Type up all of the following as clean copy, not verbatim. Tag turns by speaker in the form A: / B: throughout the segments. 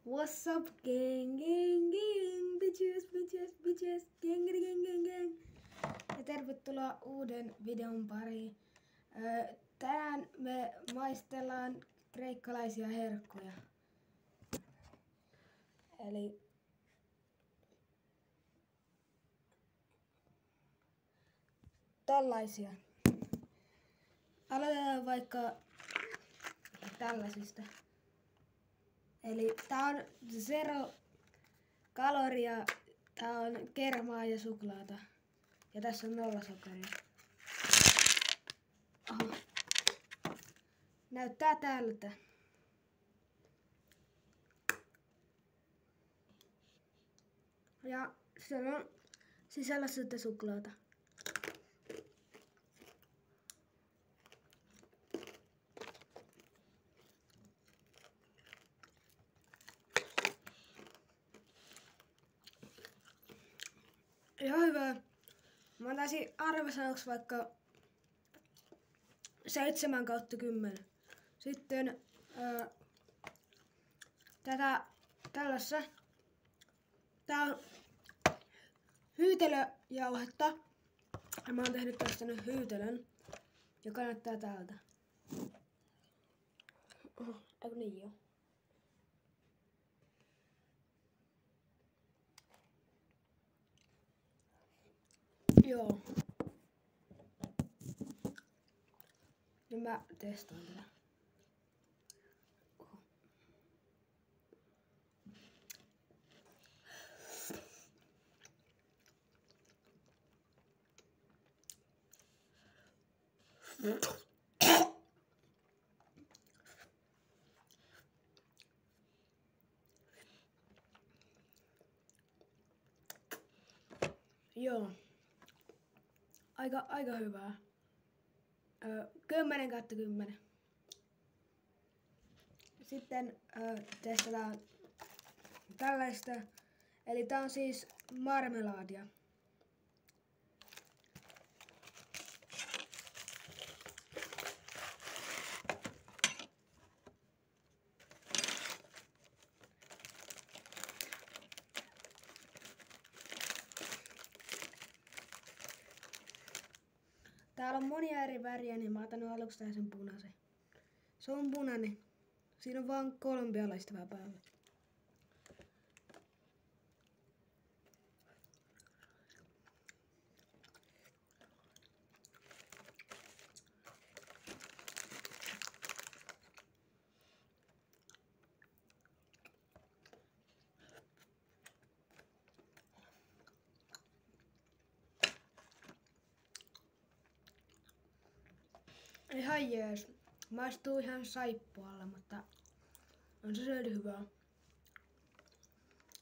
A: What's up, gang, gang, gang, bitches, bitches, bitches, gang, gang, gang, gang. Ja tervetuloa uuden videon pariin. Tänään me maistellaan kreikkalaisia herkkuja. Eli tällaisia. Aloitetaan vaikka tällaisista. Eli tää on 0 kaloria, tää on kermaa ja suklaata. Ja tässä on 0 sokeria. Oho. Näyttää tältä. Ja siellä on sisällä sitten suklaata. Ihan hyvä. Mä antaisin arvosanoksi vaikka 7/10. Sitten tällaisessa. Tää on hyytelöjauhetta. Ja mä oon tehnyt tästä nyt hyytelön, joka näyttää tältä. Eikö niin joo? Joo. Ja mä testaan tätä. Joo. Aika hyvää. 10/10. Sitten testataan tällaista. Eli tää on siis marmelaadia. Täällä on monia eri väriä, niin mä otan nyt aluksi sen punaisen. Se on punainen. Siinä on vaan kolumbialaista vähän päällä. Ihan jees. Maistuu ihan saippualle, mutta on se silti hyvää.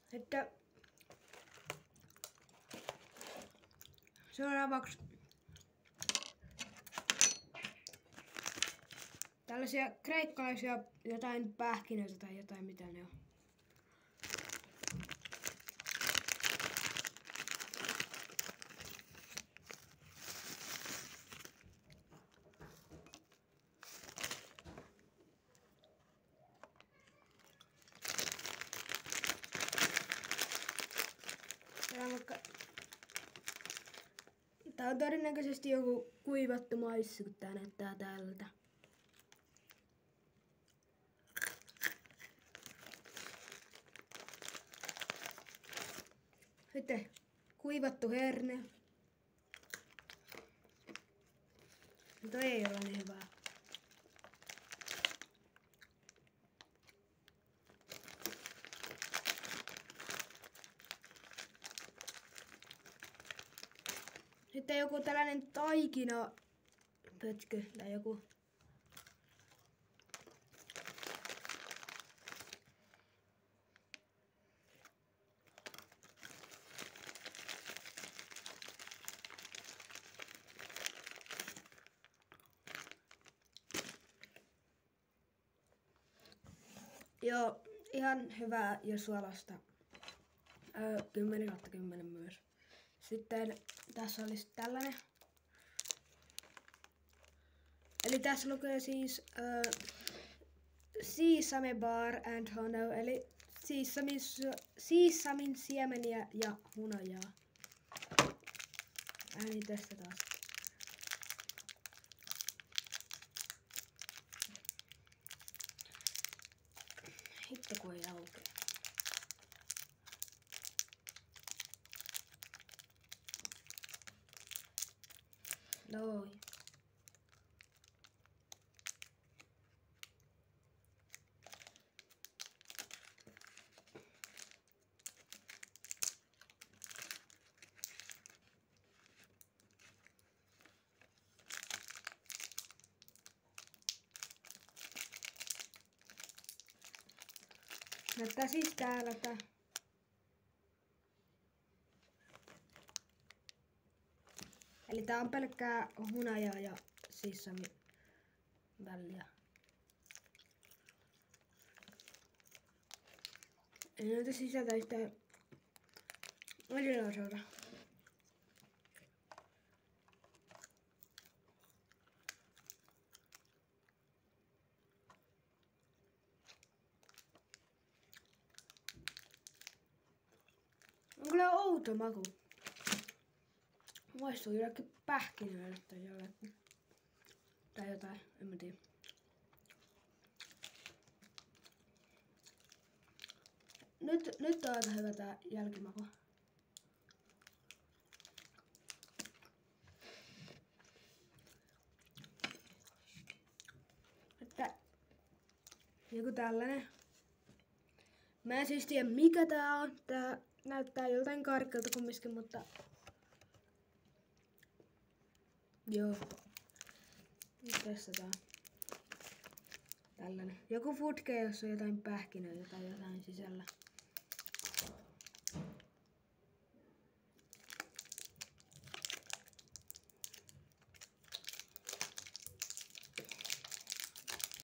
A: Sitten seuraavaksi tällaisia kreikkalaisia jotain pähkinöitä tai jotain mitä ne on. Tää on todennäköisesti joku kuivattu maissi, kun tää näyttää tältä. Sitten kuivattu herne. Toi ei ole niin hyvää. Sitten joku tällainen taikina pötkö tai joku. Joo, ihan hyvää ja suolasta. 10/10 myös. Sitten tässä olisi tällainen. Eli tässä lukee siis Sesame Bar and Honey, eli siissamin siemeniä ja hunajaa. Niin tästä taas. Hitto kun ei aukea. Noin. Näyttää siis täältä. Eli tää on pelkkää hunajaa ja sissamin väliä. Ei näytä sisältä yhtään erilaiselta. On kyllä outo maku. Maistuu jollekin pähkinöille tai jollekin. Tai jotain, en mä tiedä. Nyt on aika hyvä tää jälkimaku. Että joku tällainen. Mä en siis tiedä mikä tää on. Tää näyttää joltain karkealta kumminkin, mutta joo. Nyt testataan. Tällainen. Joku futke, jossa on jotain pähkinöitä tai jotain sisällä.